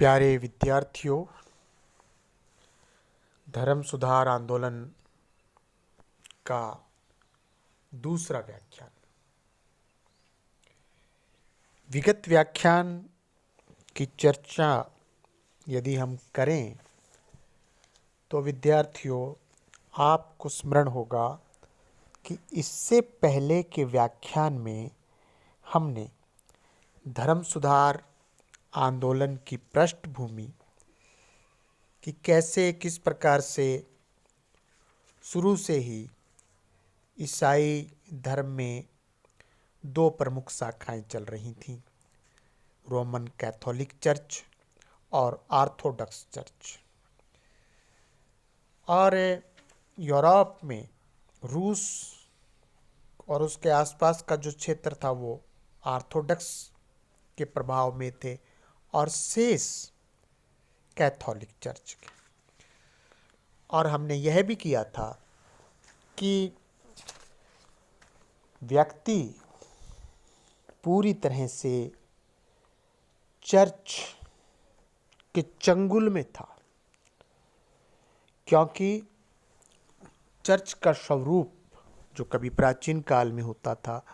प्यारे विद्यार्थियों, धर्म सुधार आंदोलन का दूसरा व्याख्यान। विगत व्याख्यान की चर्चा यदि हम करें तो विद्यार्थियों, आपको स्मरण होगा कि इससे पहले के व्याख्यान में हमने धर्म सुधार आंदोलन की पृष्ठभूमि कि कैसे किस प्रकार से शुरू से ही ईसाई धर्म में दो प्रमुख शाखाएं चल रही थीं, रोमन कैथोलिक चर्च और ऑर्थोडॉक्स चर्च। और यूरोप में रूस और उसके आसपास का जो क्षेत्र था वो ऑर्थोडॉक्स के प्रभाव में थे और शेष कैथोलिक चर्च के। और हमने यह भी किया था कि व्यक्ति पूरी तरह से चर्च के चंगुल में था, क्योंकि चर्च का स्वरूप जो कभी प्राचीन काल में होता था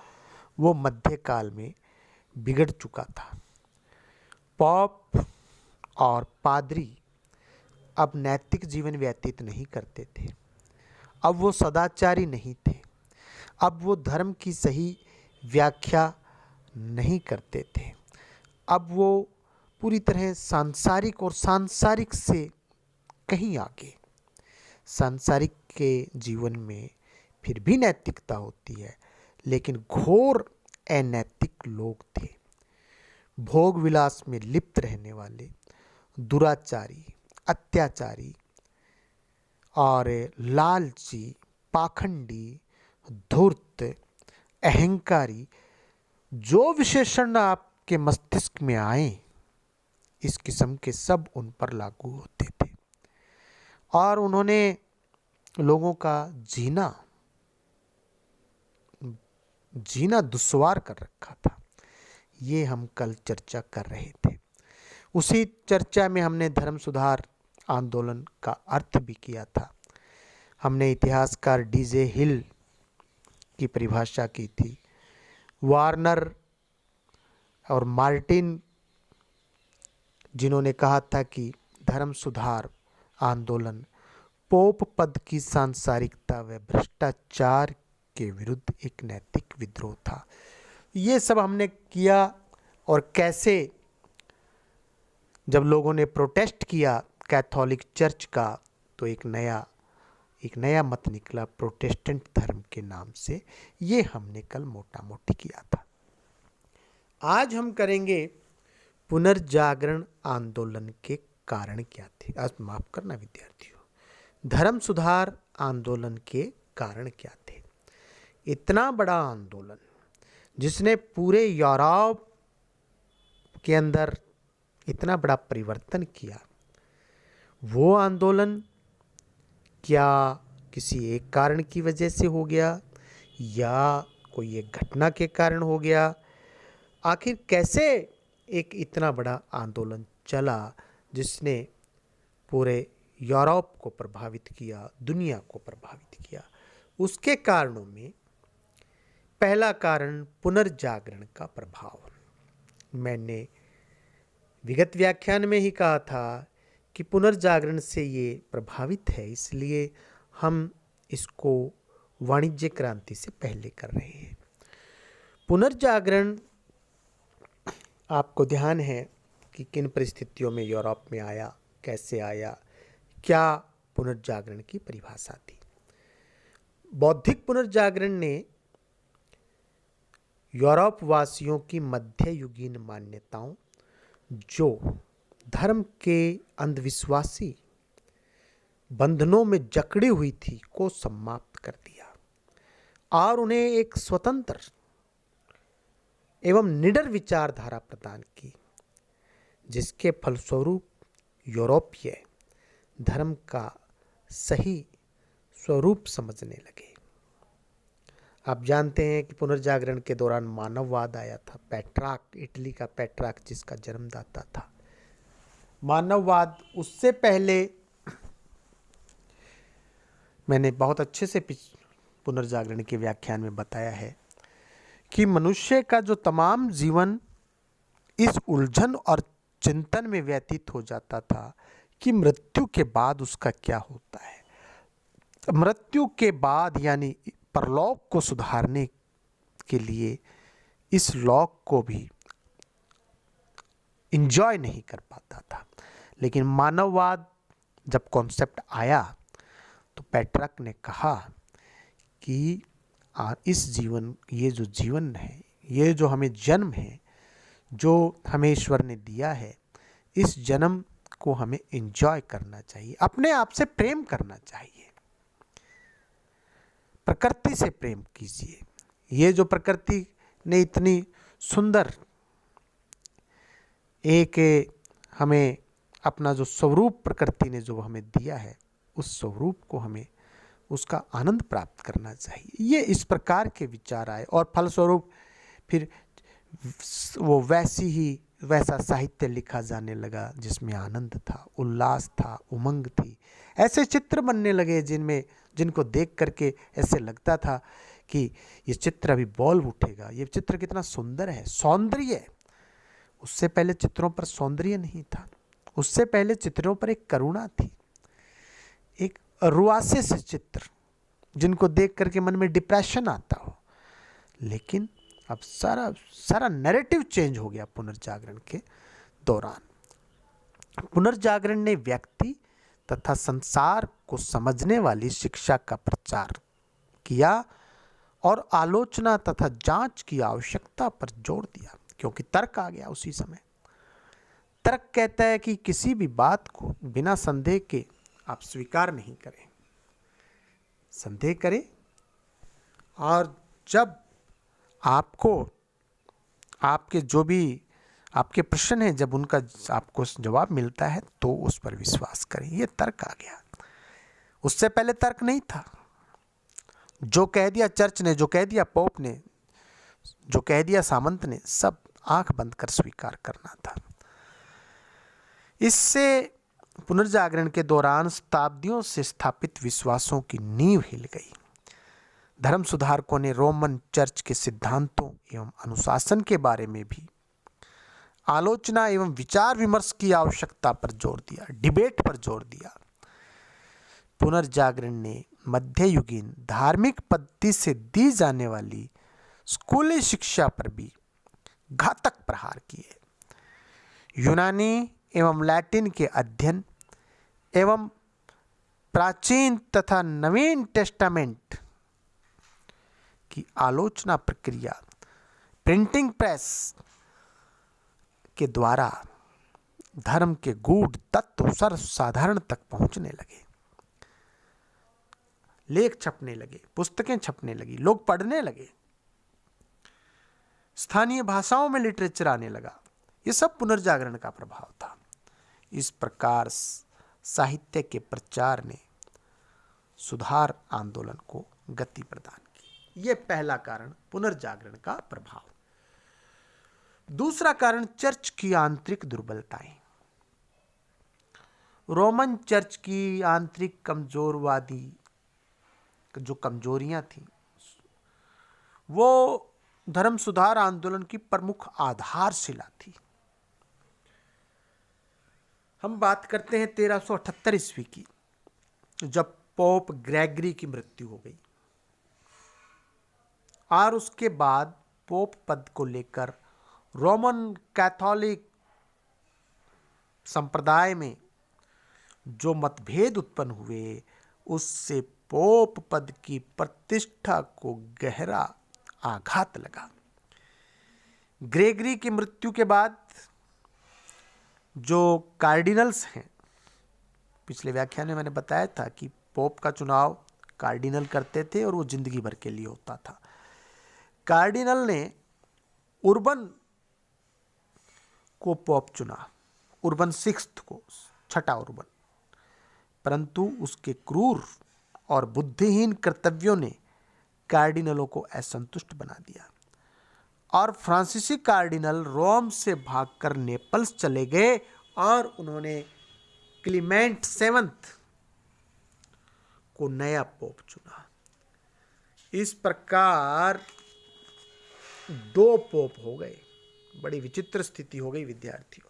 वो मध्य काल में बिगड़ चुका था। पॉप और पादरी अब नैतिक जीवन व्यतीत नहीं करते थे, अब वो सदाचारी नहीं थे, अब वो धर्म की सही व्याख्या नहीं करते थे, अब वो पूरी तरह सांसारिक और सांसारिक से कहीं आगे। सांसारिक के जीवन में फिर भी नैतिकता होती है, लेकिन घोर अनैतिक लोग थे, भोग विलास में लिप्त रहने वाले, दुराचारी, अत्याचारी और लालची, पाखंडी, धूर्त, अहंकारी, जो विशेषण आपके मस्तिष्क में आए, इस किस्म के सब उन पर लागू होते थे और उन्होंने लोगों का जीना दुश्वार कर रखा था। ये हम कल चर्चा कर रहे थे। उसी चर्चा में हमने धर्म सुधार आंदोलन का अर्थ भी किया था। हमने इतिहासकार डीजे हिल की परिभाषा की थी। वार्नर और मार्टिन, जिन्होंने कहा था कि धर्म सुधार आंदोलन पोप पद की सांसारिकता व भ्रष्टाचार के विरुद्ध एक नैतिक विद्रोह था। ये सब हमने किया और कैसे जब लोगों ने प्रोटेस्ट किया कैथोलिक चर्च का, तो एक नया मत निकला प्रोटेस्टेंट धर्म के नाम से। ये हमने कल मोटा मोटी किया था। आज हम करेंगे पुनर्जागरण आंदोलन के कारण क्या थे। आज माफ करना विद्यार्थियों, धर्म सुधार आंदोलन के कारण क्या थे। इतना बड़ा आंदोलन जिसने पूरे यूरोप के अंदर इतना बड़ा परिवर्तन किया, वो आंदोलन क्या किसी एक कारण की वजह से हो गया या कोई एक घटना के कारण हो गया? आखिर कैसे एक इतना बड़ा आंदोलन चला जिसने पूरे यूरोप को प्रभावित किया, दुनिया को प्रभावित किया? उसके कारणों में पहला कारण पुनर्जागरण का प्रभाव। मैंने विगत व्याख्यान में ही कहा था कि पुनर्जागरण से ये प्रभावित है, इसलिए हम इसको वाणिज्य क्रांति से पहले कर रहे हैं। पुनर्जागरण, आपको ध्यान है कि किन परिस्थितियों में यूरोप में आया, कैसे आया, क्या पुनर्जागरण की परिभाषा थी। बौद्धिक पुनर्जागरण ने यूरोप वासियों की मध्ययुगीन मान्यताओं, जो धर्म के अंधविश्वासी बंधनों में जकड़ी हुई थी, को समाप्त कर दिया और उन्हें एक स्वतंत्र एवं निडर विचारधारा प्रदान की, जिसके फलस्वरूप यूरोपीय धर्म का सही स्वरूप समझने लगे। आप जानते हैं कि पुनर्जागरण के दौरान मानववाद आया था। पेट्रार्क, इटली का पेट्रार्क जिसका जन्मदाता था, मानववाद उससे पहले मैंने बहुत अच्छे से पुनर्जागरण के व्याख्यान में बताया है कि मनुष्य का जो तमाम जीवन इस उलझन और चिंतन में व्यतीत हो जाता था कि मृत्यु के बाद उसका क्या होता है। मृत्यु के बाद यानी परलोक को सुधारने के लिए इस लोक को भी इंजॉय नहीं कर पाता था। लेकिन मानववाद जब कॉन्सेप्ट आया तो पेट्रक ने कहा कि इस जीवन, ये जो जीवन है, ये जो हमें जन्म है, जो हमें ईश्वर ने दिया है, इस जन्म को हमें एंजॉय करना चाहिए, अपने आप से प्रेम करना चाहिए, प्रकृति से प्रेम कीजिए। ये जो प्रकृति ने इतनी सुंदर एक हमें अपना जो स्वरूप प्रकृति ने जो हमें दिया है, उस स्वरूप को हमें उसका आनंद प्राप्त करना चाहिए। ये इस प्रकार के विचार आए और फलस्वरूप फिर वो वैसा साहित्य लिखा जाने लगा जिसमें आनंद था, उल्लास था, उमंग थी। ऐसे चित्र बनने लगे जिनको देख करके ऐसे लगता था कि ये चित्र अभी बोल उठेगा, ये चित्र कितना सुंदर है, सौंदर्य। उससे पहले चित्रों पर सौंदर्य नहीं था, उससे पहले चित्रों पर एक करुणा थी, एक रुआसे से चित्र जिनको देख करके मन में डिप्रेशन आता हो। लेकिन अब सारा नैरेटिव चेंज हो गया पुनर्जागरण के दौरान। पुनर्जागरण ने व्यक्ति तथा संसार को समझने वाली शिक्षा का प्रचार किया और आलोचना तथा जांच की आवश्यकता पर जोर दिया, क्योंकि तर्क आ गया उसी समय। तर्क कहता है कि किसी भी बात को बिना संदेह के आप स्वीकार नहीं करें, संदेह करें, और जब आपको आपके जो भी आपके प्रश्न हैं, जब उनका आपको जवाब मिलता है तो उस पर विश्वास करें। ये तर्क आ गया। उससे पहले तर्क नहीं था। जो कह दिया चर्च ने, जो कह दिया पोप ने, जो कह दिया सामंत ने, सब आंख बंद कर स्वीकार करना था। इससे पुनर्जागरण के दौरान शताब्दियों से स्थापित विश्वासों की नींव हिल गई। धर्म सुधारकों ने रोमन चर्च के सिद्धांतों एवं अनुशासन के बारे में भी आलोचना एवं विचार विमर्श की आवश्यकता पर जोर दिया, डिबेट पर जोर दिया। पुनर्जागरण ने मध्ययुगीन धार्मिक पद्धति से दी जाने वाली स्कूली शिक्षा पर भी घातक प्रहार किए। यूनानी एवं लैटिन के अध्ययन एवं प्राचीन तथा नवीन टेस्टामेंट की आलोचना प्रक्रिया प्रिंटिंग प्रेस के द्वारा धर्म के गूढ़ तत्व सर्वसाधारण तक पहुंचने लगे। लेख छपने लगे, पुस्तकें छपने लगी, लोग पढ़ने लगे, स्थानीय भाषाओं में लिटरेचर आने लगा। ये सब पुनर्जागरण का प्रभाव था। इस प्रकार साहित्य के प्रचार ने सुधार आंदोलन को गति प्रदान की। यह पहला कारण पुनर्जागरण का प्रभाव। दूसरा कारण चर्च की आंतरिक दुर्बलताएं। रोमन चर्च की आंतरिक कमजोरवादी जो कमजोरियां थीं, वो धर्म सुधार आंदोलन की प्रमुख आधारशिला थी। हम बात करते हैं 1378 ईस्वी की, जब पोप ग्रेगरी की मृत्यु हो गई और उसके बाद पोप पद को लेकर रोमन कैथोलिक संप्रदाय में जो मतभेद उत्पन्न हुए, उससे पोप पद की प्रतिष्ठा को गहरा आघात लगा। ग्रेगरी की मृत्यु के बाद जो कार्डिनल्स हैं, पिछले व्याख्यान में मैंने बताया था कि पोप का चुनाव कार्डिनल करते थे और वो जिंदगी भर के लिए होता था। कार्डिनल ने उर्बन को पोप चुना, उर्बन 6 को, छठा उर्बन, परंतु उसके क्रूर और बुद्धिहीन कर्तव्यों ने कार्डिनलों को असंतुष्ट बना दिया और फ्रांसीसी कार्डिनल रोम से भागकर नेपल्स चले गए और उन्होंने क्लीमेंट सेवंथ को नया पोप चुना। इस प्रकार 2 पोप हो गए। बड़ी विचित्र स्थिति हो गई विद्यार्थियों।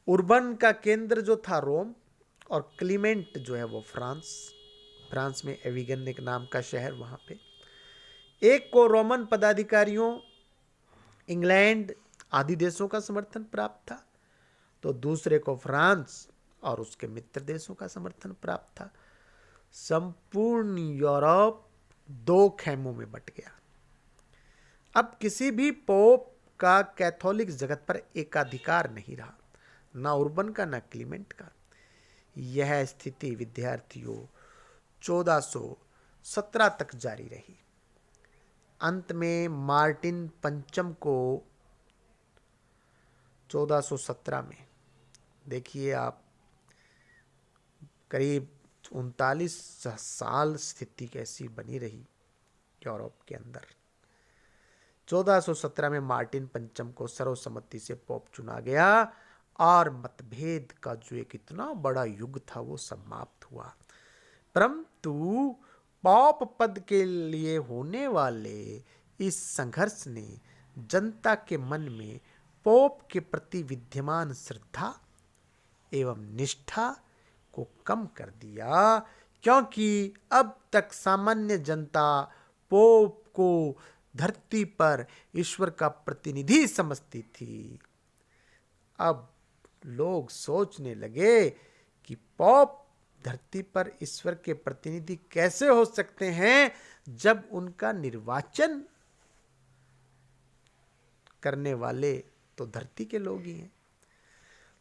उर्बन का केंद्र जो था रोम, और क्लीमेंट जो है वो फ्रांस में एविगन एक नाम का शहर, वहां पे एक को रोमन पदाधिकारियों, इंग्लैंड आदि देशों का समर्थन प्राप्त था, तो दूसरे को फ्रांस और उसके मित्र देशों का समर्थन प्राप्त था। संपूर्ण यूरोप 2 खेमों में बट गया। अब किसी भी पोप का कैथोलिक जगत पर एकाधिकार नहीं रहा, ना उर्बन का ना क्लीमेंट का। यह स्थिति विद्यार्थियों 1417 तक जारी रही। अंत में मार्टिन पंचम को 1417 में, देखिए आप, करीब 39 साल स्थिति कैसी बनी रही यूरोप के अंदर। 1417 में मार्टिन पंचम को सर्वसम्मति से पोप चुना गया और मतभेद का जो एक इतना बड़ा युग था वो समाप्त हुआ। परंतु पोप पद के लिए होने वाले इस संघर्ष ने जनता के मन में पोप के प्रति विद्यमान श्रद्धा एवं निष्ठा को कम कर दिया, क्योंकि अब तक सामान्य जनता पोप को धरती पर ईश्वर का प्रतिनिधि समझती थी। अब लोग सोचने लगे कि पोप धरती पर ईश्वर के प्रतिनिधि कैसे हो सकते हैं जब उनका निर्वाचन करने वाले तो धरती के लोग ही हैं।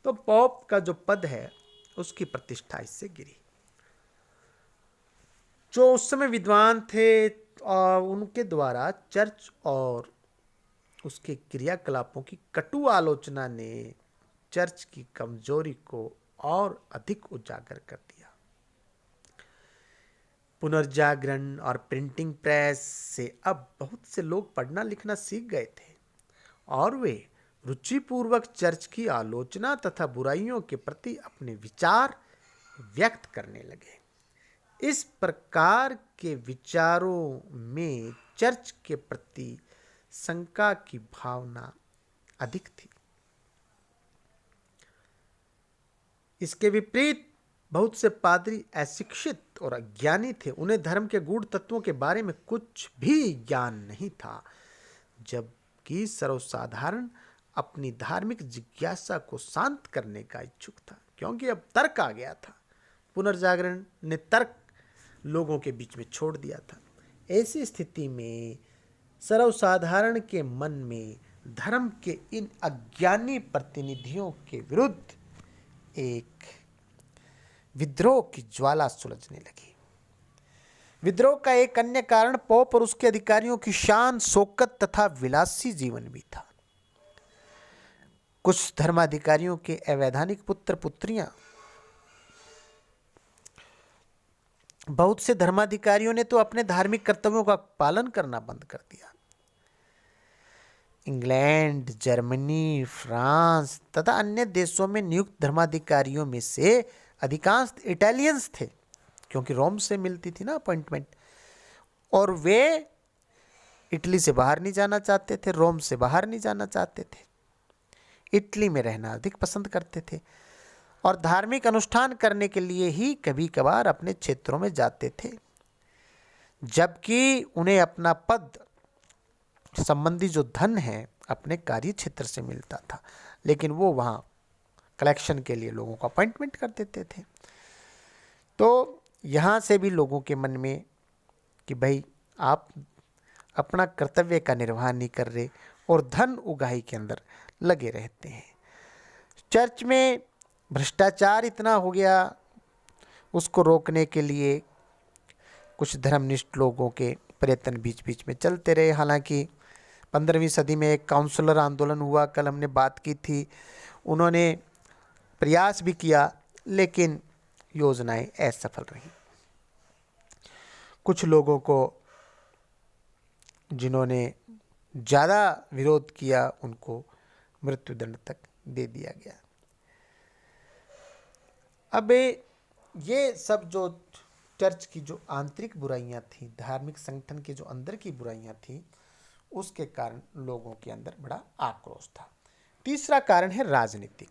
तो पोप का जो पद है उसकी प्रतिष्ठा इससे गिरी। जो उस समय विद्वान थे और उनके द्वारा चर्च और उसके क्रियाकलापों की कटु आलोचना ने चर्च की कमजोरी को और अधिक उजागर कर दिया। पुनर्जागरण और प्रिंटिंग प्रेस से अब बहुत से लोग पढ़ना लिखना सीख गए थे और वे रुचिपूर्वक चर्च की आलोचना तथा बुराइयों के प्रति अपने विचार व्यक्त करने लगे। इस प्रकार के विचारों में चर्च के प्रति शंका की भावना अधिक थी। इसके विपरीत बहुत से पादरी अशिक्षित और अज्ञानी थे। उन्हें धर्म के गूढ़ तत्वों के बारे में कुछ भी ज्ञान नहीं था, जबकि सर्वसाधारण अपनी धार्मिक जिज्ञासा को शांत करने का इच्छुक था, क्योंकि अब तर्क आ गया था। पुनर्जागरण ने तर्क लोगों के बीच में छोड़ दिया था। ऐसी स्थिति में सर्वसाधारण के मन में धर्म के इन अज्ञानी प्रतिनिधियों के विरुद्ध एक विद्रोह की ज्वाला सुलझने लगी। विद्रोह का एक अन्य कारण पोप और उसके अधिकारियों की शान शौकत तथा विलासी जीवन भी था। कुछ धर्माधिकारियों के अवैधानिक पुत्र पुत्रियां, बहुत से धर्माधिकारियों ने तो अपने धार्मिक कर्तव्यों का पालन करना बंद कर दिया। इंग्लैंड, जर्मनी, फ्रांस तथा अन्य देशों में नियुक्त धर्माधिकारियों में से अधिकांश इटालियंस थे, क्योंकि रोम से मिलती थी ना अपॉइंटमेंट, और वे इटली से बाहर नहीं जाना चाहते थे, रोम से बाहर नहीं जाना चाहते थे, इटली में रहना अधिक पसंद करते थे और धार्मिक अनुष्ठान करने के लिए ही कभी कभार अपने क्षेत्रों में जाते थे, जबकि उन्हें अपना पद संबंधी जो धन है अपने कार्य क्षेत्र से मिलता था, लेकिन वो वहाँ कलेक्शन के लिए लोगों को अपॉइंटमेंट कर देते थे। तो यहाँ से भी लोगों के मन में कि भाई आप अपना कर्तव्य का निर्वाह नहीं कर रहे और धन उगाही के अंदर लगे रहते हैं। चर्च में भ्रष्टाचार इतना हो गया, उसको रोकने के लिए कुछ धर्मनिष्ठ लोगों के प्रयत्न बीच बीच में चलते रहे। हालांकि 15वीं सदी में एक काउंसलर आंदोलन हुआ, कल हमने बात की थी, उन्होंने प्रयास भी किया लेकिन योजनाएं असफल रही। कुछ लोगों को जिन्होंने ज़्यादा विरोध किया उनको मृत्युदंड तक दे दिया गया। अब ये सब जो चर्च की जो आंतरिक बुराइयां थी, धार्मिक संगठन के जो अंदर की बुराइयां थी, उसके कारण लोगों के अंदर बड़ा आक्रोश था। तीसरा कारण है राजनीतिक।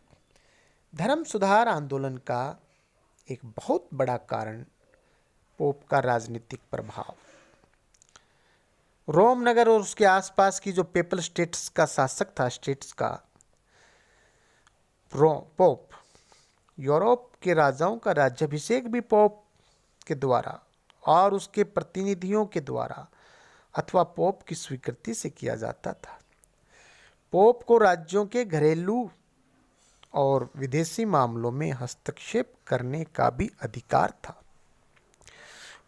धर्म सुधार आंदोलन का एक बहुत बड़ा कारण पोप का राजनीतिक प्रभाव। रोम नगर और उसके आसपास की जो पेपल स्टेट्स का शासक था, स्टेट्स का पोप, यूरोप के राजाओं का राज्याभिषेक भी पोप के द्वारा और उसके प्रतिनिधियों के द्वारा अथवा पोप की स्वीकृति से किया जाता था। पोप को राज्यों के घरेलू और विदेशी मामलों में हस्तक्षेप करने का भी अधिकार था।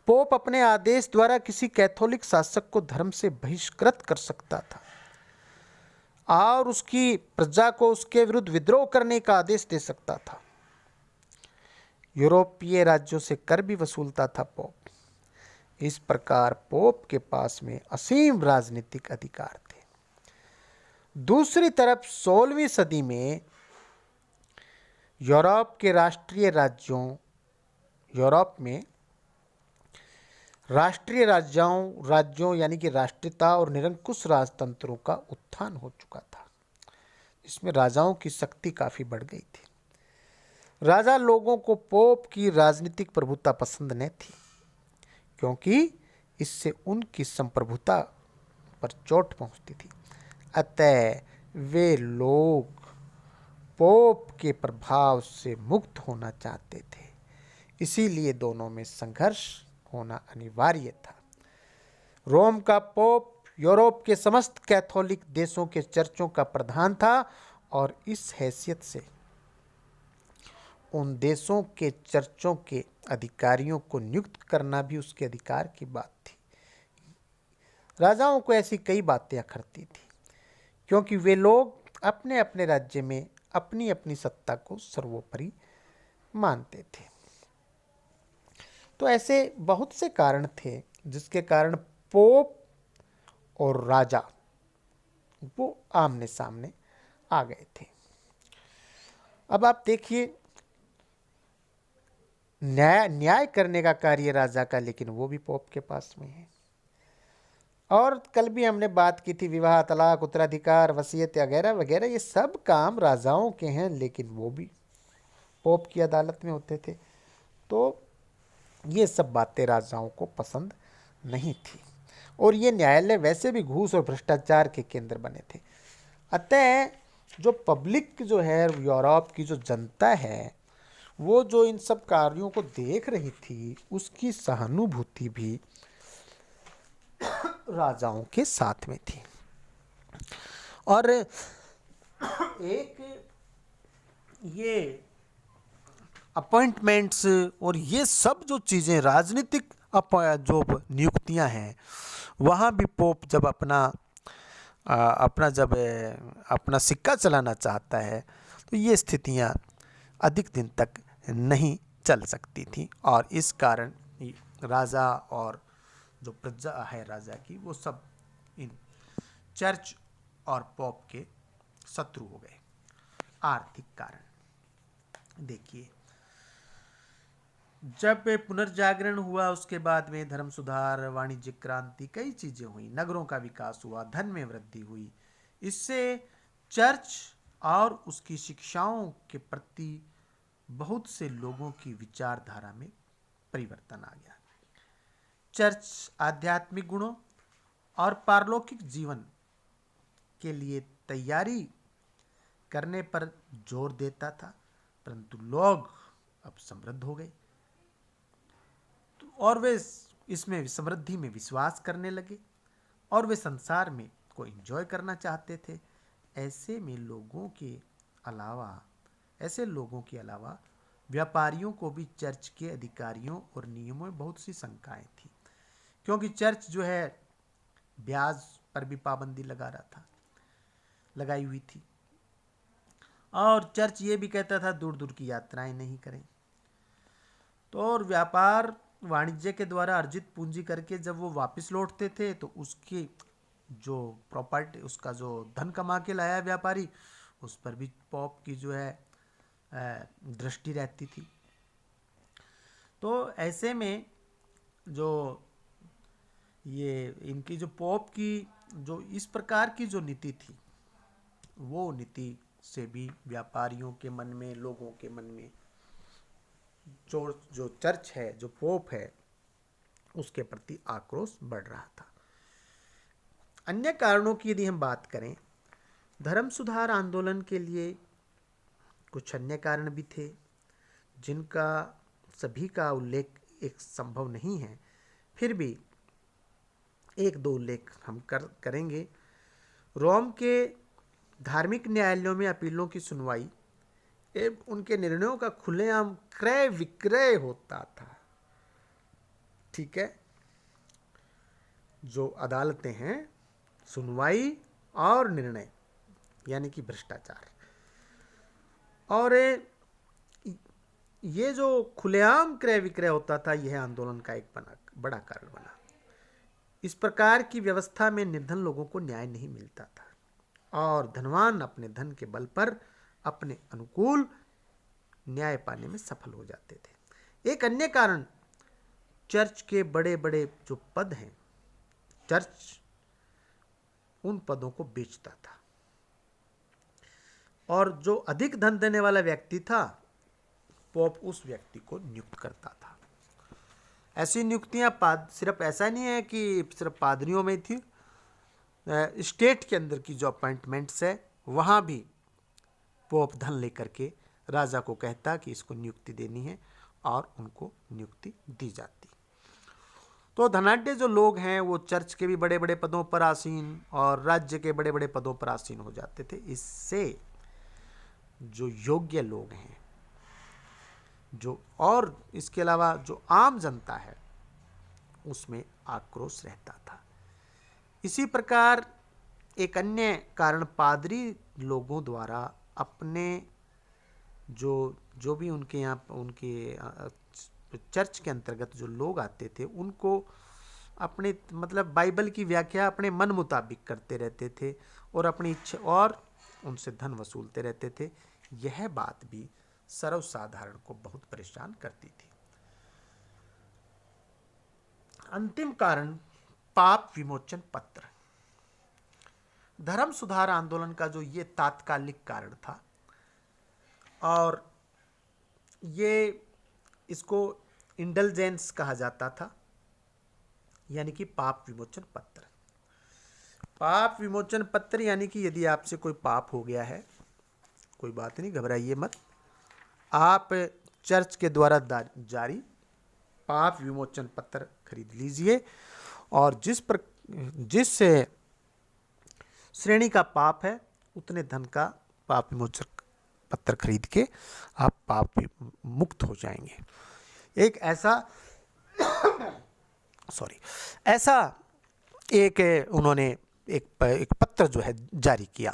पोप अपने आदेश द्वारा किसी कैथोलिक शासक को धर्म से बहिष्कृत कर सकता था और उसकी प्रजा को उसके विरुद्ध विद्रोह करने का आदेश दे सकता था। यूरोपीय राज्यों से कर भी वसूलता था पोप। इस प्रकार पोप के पास में असीम राजनीतिक अधिकार थे। दूसरी तरफ 16वीं सदी में यूरोप के यूरोप में राष्ट्रीय राज्यों यानी कि राष्ट्रीयता और निरंकुश राजतंत्रों का उत्थान हो चुका था। इसमें राजाओं की शक्ति काफी बढ़ गई थी। राजा लोगों को पोप की राजनीतिक प्रभुता पसंद न थी, क्योंकि इससे उनकी संप्रभुता पर चोट पहुंचती थी। अतः वे लोग पोप के प्रभाव से मुक्त होना चाहते थे। इसीलिए दोनों में संघर्ष होना अनिवार्य था। रोम का पोप यूरोप के समस्त कैथोलिक देशों के चर्चों का प्रधान था और इस हैसियत से उन देशों के चर्चों के अधिकारियों को नियुक्त करना भी उसके अधिकार की बात थी। राजाओं को ऐसी कई बातें अखरती थी, क्योंकि वे लोग अपने अपने राज्य में अपनी अपनी सत्ता को सर्वोपरि मानते थे। तो ऐसे बहुत से कारण थे जिसके कारण पोप और राजा वो आमने सामने आ गए थे। अब आप देखिए, न्याय करने का कार्य राजा का, लेकिन वो भी पोप के पास में है। और कल भी हमने बात की थी, विवाह, तलाक, उत्तराधिकार, वसीयत वगैरह वगैरह, ये सब काम राजाओं के हैं, लेकिन वो भी पोप की अदालत में होते थे। तो ये सब बातें राजाओं को पसंद नहीं थी और ये न्यायालय वैसे भी घूस और भ्रष्टाचार के केंद्र बने थे। अतः जो पब्लिक जो है, यूरोप की जो जनता है, वो जो इन सब कार्यों को देख रही थी, उसकी सहानुभूति भी राजाओं के साथ में थी। और एक ये अपॉइंटमेंट्स और ये सब जो चीज़ें, राजनीतिक जो नियुक्तियां हैं, वहाँ भी पोप जब अपना सिक्का चलाना चाहता है, तो ये स्थितियां अधिक दिन तक नहीं चल सकती थी और इस कारण राजा और जो प्रजा है राजा की, वो सब इन चर्च और पोप के शत्रु हो गए। आर्थिक कारण देखिए, जब पुनर्जागरण हुआ उसके बाद में धर्म सुधार, वाणिज्यिक क्रांति, कई चीजें हुई, नगरों का विकास हुआ, धन में वृद्धि हुई। इससे चर्च और उसकी शिक्षाओं के प्रति बहुत से लोगों की विचारधारा में परिवर्तन आ गया। चर्च आध्यात्मिक गुणों और पारलौकिक जीवन के लिए तैयारी करने पर जोर देता था, परंतु लोग अब समृद्ध हो गए और वे इसमें समृद्धि में विश्वास करने लगे और वे संसार में को एंजॉय करना चाहते थे। ऐसे लोगों के अलावा व्यापारियों को भी चर्च के अधिकारियों और नियमों में बहुत सी शंकाएं थी, क्योंकि चर्च जो है ब्याज पर भी पाबंदी लगाई हुई थी और चर्च ये भी कहता था दूर दूर की यात्राएं नहीं करें। तो और व्यापार वाणिज्य के द्वारा अर्जित पूंजी करके जब वो वापस लौटते थे, तो उसकी जो प्रॉपर्टी, उसका जो धन कमा के लाया व्यापारी, उस पर भी पोप की जो है दृष्टि रहती थी। तो ऐसे में जो ये इनकी जो पोप की जो इस प्रकार की जो नीति थी, वो नीति से भी व्यापारियों के मन में, लोगों के मन में जो जो चर्च है, जो पोप है, उसके प्रति आक्रोश बढ़ रहा था। अन्य कारणों की यदि हम बात करें, धर्म सुधार आंदोलन के लिए कुछ अन्य कारण भी थे जिनका सभी का उल्लेख एक संभव नहीं है, फिर भी एक दो उल्लेख हम करेंगे। रोम के धार्मिक न्यायालयों में अपीलों की सुनवाई एवं उनके निर्णयों का खुलेआम क्रय विक्रय होता था। ठीक है, जो अदालतें हैं, सुनवाई और निर्णय यानी कि भ्रष्टाचार, और ये जो खुलेआम क्रय विक्रय होता था, यह आंदोलन का एक बड़ा कारण बना। इस प्रकार की व्यवस्था में निर्धन लोगों को न्याय नहीं मिलता था और धनवान अपने धन के बल पर अपने अनुकूल न्याय पाने में सफल हो जाते थे। एक अन्य कारण, चर्च के बड़े बड़े जो पद हैं, चर्च उन पदों को बेचता था और जो अधिक धन देने वाला व्यक्ति था, पोप उस व्यक्ति को नियुक्त करता था। ऐसी नियुक्तियां सिर्फ ऐसा नहीं है कि सिर्फ पादरियों में थी, स्टेट के अंदर की जो अपॉइंटमेंट्स है, वहाँ भी पोप धन लेकर के राजा को कहता कि इसको नियुक्ति देनी है और उनको नियुक्ति दी जाती। तो धनाढ्य जो लोग हैं वो चर्च के भी बड़े बड़े पदों पर आसीन और राज्य के बड़े बड़े पदों पर आसीन हो जाते थे। इससे जो योग्य लोग हैं, जो और इसके अलावा जो आम जनता है, उसमें आक्रोश रहता था। इसी प्रकार एक अन्य कारण, पादरी लोगों द्वारा अपने जो भी उनके यहाँ उनके चर्च के अंतर्गत जो लोग आते थे, उनको अपने मतलब बाइबल की व्याख्या अपने मन मुताबिक करते रहते थे और अपनी इच्छा और उनसे धन वसूलते रहते थे। यह बात भी सर्वसाधारण को बहुत परेशान करती थी। अंतिम कारण, पाप विमोचन पत्र। धर्म सुधार आंदोलन का जो ये तात्कालिक कारण था और ये इसको इंडल्जेंस कहा जाता था, यानी कि पाप विमोचन पत्र। पाप विमोचन पत्र यानी कि यदि आपसे कोई पाप हो गया है, कोई बात नहीं, घबराइए मत, आप चर्च के द्वारा जारी पाप विमोचन पत्र खरीद लीजिए और जिस श्रेणी का पाप है उतने धन का पाप विमोचन पत्र खरीद के आप पाप मुक्त हो जाएंगे। एक ऐसा एक उन्होंने एक पत्र जो है जारी किया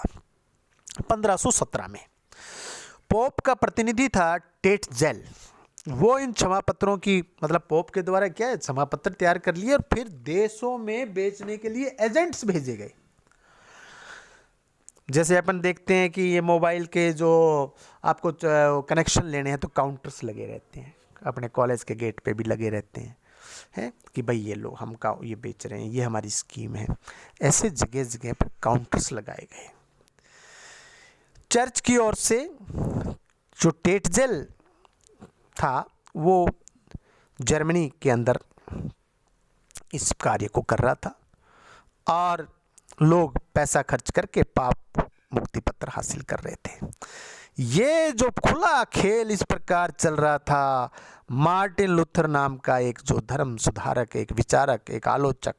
1517 में। पोप का प्रतिनिधि था टेटजेल। वो इन क्षमा पत्रों की मतलब पोप के द्वारा क्या है, क्षमा पत्र तैयार कर लिए और फिर देशों में बेचने के लिए एजेंट्स भेजे गए। जैसे अपन देखते हैं कि ये मोबाइल के जो आपको कनेक्शन लेने हैं तो काउंटर्स लगे रहते हैं, अपने कॉलेज के गेट पे भी लगे रहते हैं कि भाई ये लो हमका ये बेच रहे हैं, ये हमारी स्कीम है। ऐसे जगह जगह पर काउंटर्स लगाए गए। चर्च की ओर से जो टेटजेल था वो जर्मनी के अंदर इस कार्य को कर रहा था और लोग पैसा खर्च करके पाप मुक्ति पत्र हासिल कर रहे थे। ये जो खुला खेल इस प्रकार चल रहा था, मार्टिन लूथर नाम का एक जो धर्म सुधारक, एक विचारक, एक आलोचक,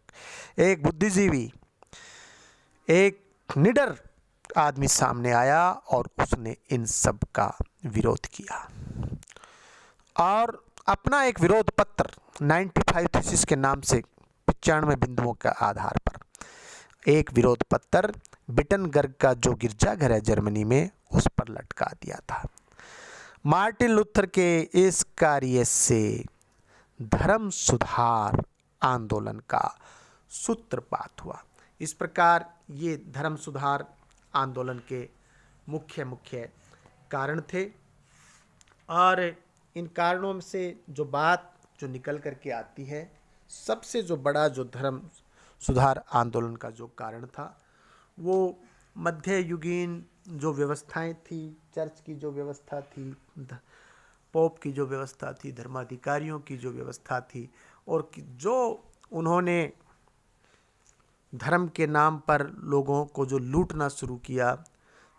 एक बुद्धिजीवी, एक निडर आदमी सामने आया और उसने इन सब का विरोध किया और अपना एक विरोध पत्र 95 थीसिस के नाम से 95 बिंदुओं के आधार पर एक विरोध पत्र बिटनबर्ग का जो गिरजाघर है जर्मनी में, उस पर लटका दिया था। मार्टिन लूथर के इस कार्य से धर्म सुधार आंदोलन का सूत्रपात हुआ। इस प्रकार ये धर्म सुधार आंदोलन के मुख्य कारण थे और इन कारणों से जो बात जो निकल करके आती है, सबसे जो बड़ा जो धर्म सुधार आंदोलन का जो कारण था, वो मध्य युगीन जो व्यवस्थाएं थी, चर्च की जो व्यवस्था थी, पोप की जो व्यवस्था थी, धर्माधिकारियों की जो व्यवस्था थी, और जो उन्होंने धर्म के नाम पर लोगों को जो लूटना शुरू किया,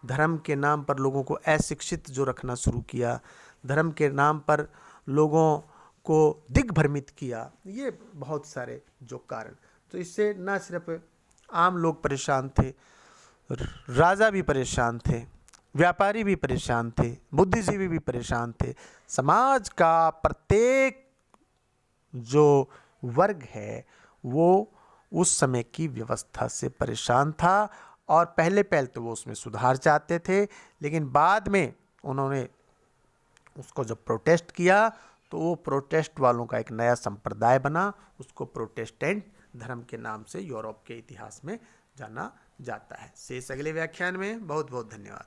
धर्म के नाम पर लोगों को अशिक्षित जो रखना शुरू किया, धर्म के नाम पर लोगों को दिग्भ्रमित किया, ये बहुत सारे जो कारण, तो इससे न सिर्फ आम लोग परेशान थे, राजा भी परेशान थे, व्यापारी भी परेशान थे, बुद्धिजीवी भी परेशान थे, समाज का प्रत्येक जो वर्ग है वो उस समय की व्यवस्था से परेशान था। और पहले तो वो उसमें सुधार चाहते थे, लेकिन बाद में उन्होंने उसको जब प्रोटेस्ट किया तो वो प्रोटेस्ट वालों का एक नया संप्रदाय बना, उसको प्रोटेस्टेंट धर्म के नाम से यूरोप के इतिहास में जाना जाता है। शेष अगले व्याख्यान में। बहुत बहुत धन्यवाद।